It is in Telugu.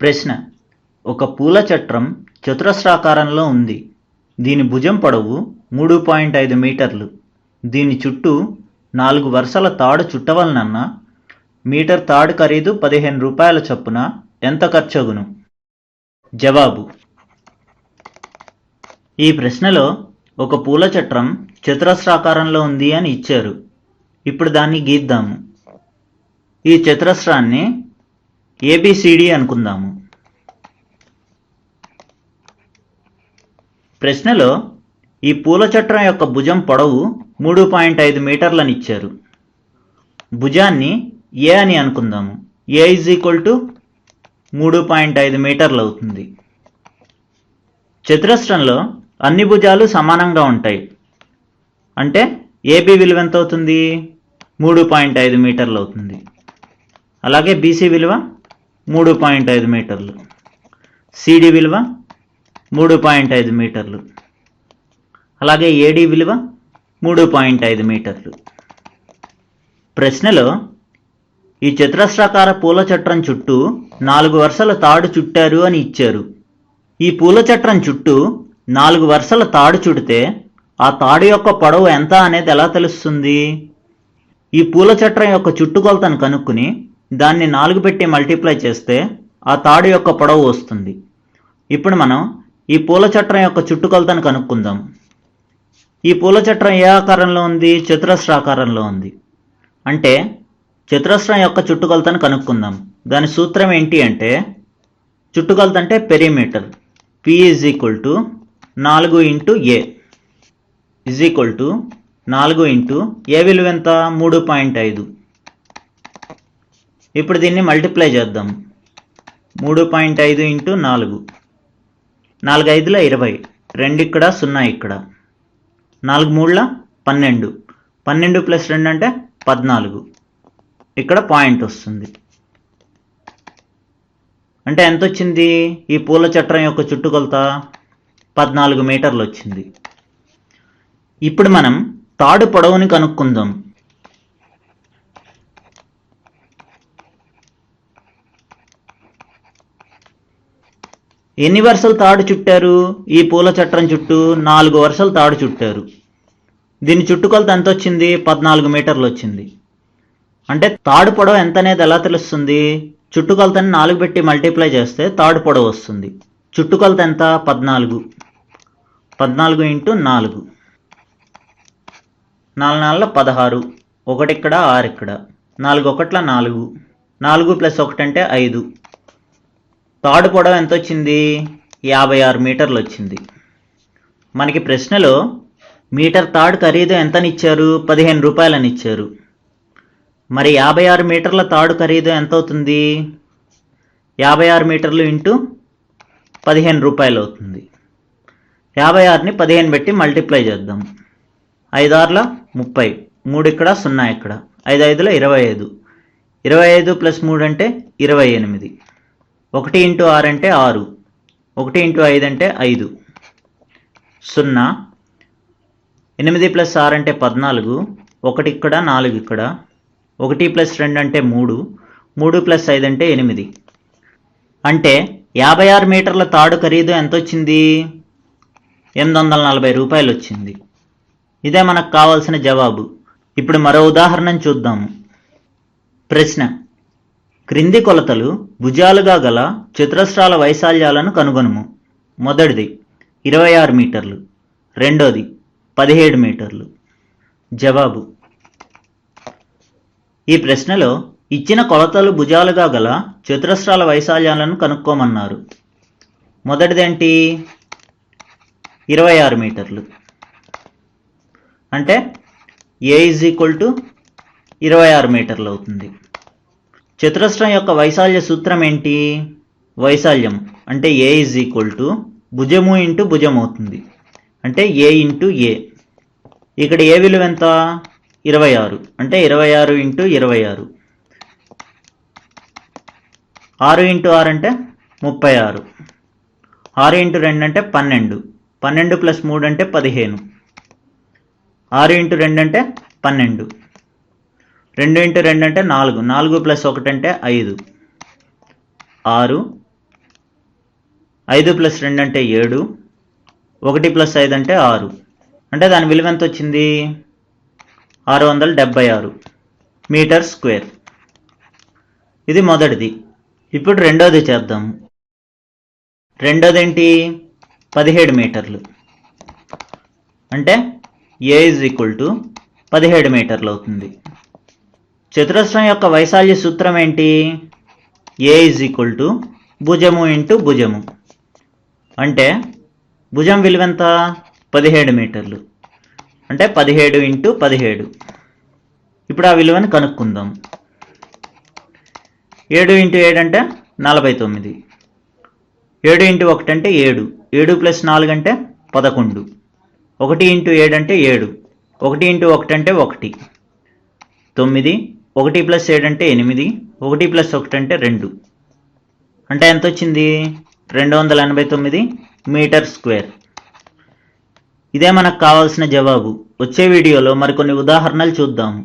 ప్రశ్న: ఒక పూల చట్రం చతురస్రాకారంలో ఉంది. దీని భుజం పొడవు 3.5 మీటర్లు. దీని చుట్టూ 4 వరుసల తాడు చుట్టవలనన్నా మీటర్ తాడు ఖరీదు 15 రూపాయల చొప్పున ఎంత ఖర్చగును? జవాబు: ఈ ప్రశ్నలో ఒక పూల చట్రం చతురస్రాకారంలో ఉంది అని ఇచ్చారు. ఇప్పుడు దాన్ని గీద్దాము. ఈ చతురస్రాన్ని ఏబిసిడి అనుకుందాము. ప్రశ్నలో ఈ పూల చట్రం యొక్క భుజం పొడవు 3.5 మీటర్లని ఇచ్చారు. భుజాన్ని ఏ అని అనుకుందాము. ఏ = 3.5 మీటర్లు అవుతుంది. చతురస్రంలో అన్ని భుజాలు సమానంగా ఉంటాయి. అంటే ఏబి విలువ ఎంత అవుతుంది? 3.5 మీటర్లు అవుతుంది. అలాగే బీసీ విలువ 3.5 మీటర్లు, సిడి విలువ 3.5 మీటర్లు, అలాగే ఏడి విలువ 3.5 మీటర్లు. ప్రశ్నలో ఈ చతురస్రాకార పూల చట్రం చుట్టూ 4 వరుసల తాడు చుట్టారు అని ఇచ్చారు. ఈ పూల చట్రం చుట్టూ 4 వరుసల తాడు చుడితే ఆ తాడు యొక్క పొడవు ఎంత అనేది ఎలా తెలుస్తుంది? ఈ పూల చట్రం యొక్క చుట్టుకొలతను కనుక్కుని దాన్ని 4 పెట్టి మల్టిప్లై చేస్తే ఆ తాడు యొక్క పొడవు వస్తుంది. ఇప్పుడు మనం ఈ పూల చట్రం యొక్క చుట్టుకొలతను కనుక్కుందాం. ఈ పూల చట్రం ఏ ఆకారంలో ఉంది? చతురస్రాకారంలో ఉంది. అంటే చతురస్రం యొక్క చుట్టుకొలతను కనుక్కుందాం. దాని సూత్రం ఏంటి అంటే, చుట్టుకొలత అంటే పెరిమీటర్. P = 4 × A = 4 × A విలువ ఎంత? 3.5. ఇప్పుడు దీన్ని మల్టిప్లై చేద్దాం. 3.5 × 4, 4 5 20, 2 ఇక్కడ 0 ఇక్కడ, 4 3 12, 12 + 2 అంటే 14. ఇక్కడ పాయింట్ వస్తుంది. అంటే ఎంత వచ్చింది? ఈ పూల చట్రం యొక్క చుట్టుకొలత 14 మీటర్లు వచ్చింది. ఇప్పుడు మనం తాడు పొడవుని కనుక్కుందాం. ఎన్ని వరుసలు తాడు చుట్టారు? ఈ పూల చట్రం చుట్టూ 4 వరుసలు తాడు చుట్టారు. దీని చుట్టుకొలత ఎంత వచ్చింది? 14 మీటర్లు వచ్చింది. అంటే తాడు పొడవు ఎంత అనేది ఎలా తెలుస్తుంది? చుట్టుకొలతని 4 పెట్టి మల్టిప్లై చేస్తే తాడు పొడవు వస్తుంది. చుట్టుకొలత ఎంత? 14. 14 × 4, 4 4 16, 1 ఇక్కడ 6 ఇక్కడ, 4 1 4, 4 + 1 అంటే 5. తాడు పొడవు ఎంత వచ్చింది? 56 మీటర్లు వచ్చింది. మనకి ప్రశ్నలో మీటర్ తాడు ఖరీదు ఎంతని ఇచ్చారు? 15 రూపాయలని ఇచ్చారు. మరి 56 మీటర్ల తాడు ఖరీదు ఎంత అవుతుంది? 56 మీటర్లు × 15 రూపాయలు అవుతుంది. 56ని 15 పెట్టి మల్టిప్లై చేద్దాం. 5 6 30, 3 ఇక్కడ 0 ఇక్కడ, 5 5 25, 25 + 3 అంటే 28, 1 × 6 అంటే 6, 1 × 5 అంటే 5, 0, 8 + 6 అంటే 14, 1 ఇక్కడ 4 ఇక్కడ, 1 + 2 అంటే 3, 3 + 5 అంటే 8. అంటే 56 మీటర్ల తాడు ఖరీదు ఎంత వచ్చింది? 840 రూపాయలు వచ్చింది. ఇదే మనకు కావాల్సిన జవాబు. ఇప్పుడు మరో ఉదాహరణను చూద్దాము. ప్రశ్న: క్రింది కొలతలు భుజాలుగా గల చతురస్రాల వైశాల్యాలను కనుగొనుము. మొదటిది 26 మీటర్లు, రెండోది 17 మీటర్లు. జవాబు: ఈ ప్రశ్నలో ఇచ్చిన కొలతలు భుజాలుగా గల చతురస్రాల వైశాల్యాలను కనుక్కోమన్నారు. మొదటిదేంటి? 26 మీటర్లు. అంటే ఏ = 26 మీటర్లు అవుతుంది. చతురస్రం యొక్క వైశాల్య సూత్రం ఏంటి? వైశాల్యం అంటే ఏ = భుజము × భుజం అవుతుంది. అంటే ఏ × ఏ. ఇక్కడ ఏ విలువ ఎంత? 26. అంటే 26 × 26. 6 × 6 అంటే 36. 6 × 2 అంటే 12. 12 + 3 అంటే 15. 6 × 2 అంటే 12. 2 × 2 అంటే 4, 4 + 1 అంటే 5, 6, 5 ప్లస్ 2 అంటే 7, 1 ప్లస్ 5 అంటే 6. అంటే దాని విలువ ఎంత వచ్చింది? 676 మీటర్ స్క్వేర్. ఇది మొదటిది. ఇప్పుడు రెండోది చేద్దాము. రెండోది ఏంటి? 17 మీటర్లు. అంటే ఏ ఈజ్ ఈక్వల్ టు 17 మీటర్లు అవుతుంది. చతురస్రం యొక్క వైశాల్య సూత్రం ఏంటి? ఏ ఈజ్ ఈక్వల్ టు భుజము ఇంటూ భుజము. అంటే భుజం విలువ ఎంత? 17 మీటర్లు. అంటే 17 ఇంటూ 17. ఇప్పుడు ఆ విలువను కనుక్కుందాం. 7 ఇంటూ 7 అంటే 49. 7 ఇంటూ 1 అంటే 7. 7 ప్లస్ 4 అంటే 11. 1 ఇంటూ 7 అంటే 7. 1 ఇంటూ 1 అంటే 1. 9. 1 ప్లస్ 7 అంటే 8. 1 ప్లస్ 1 అంటే 2. అంటే ఎంత వచ్చింది? 289 మీటర్ స్క్వేర్. ఇదే మనకు కావాల్సిన జవాబు. వచ్చే వీడియోలో మరికొన్ని ఉదాహరణలు చూద్దాము.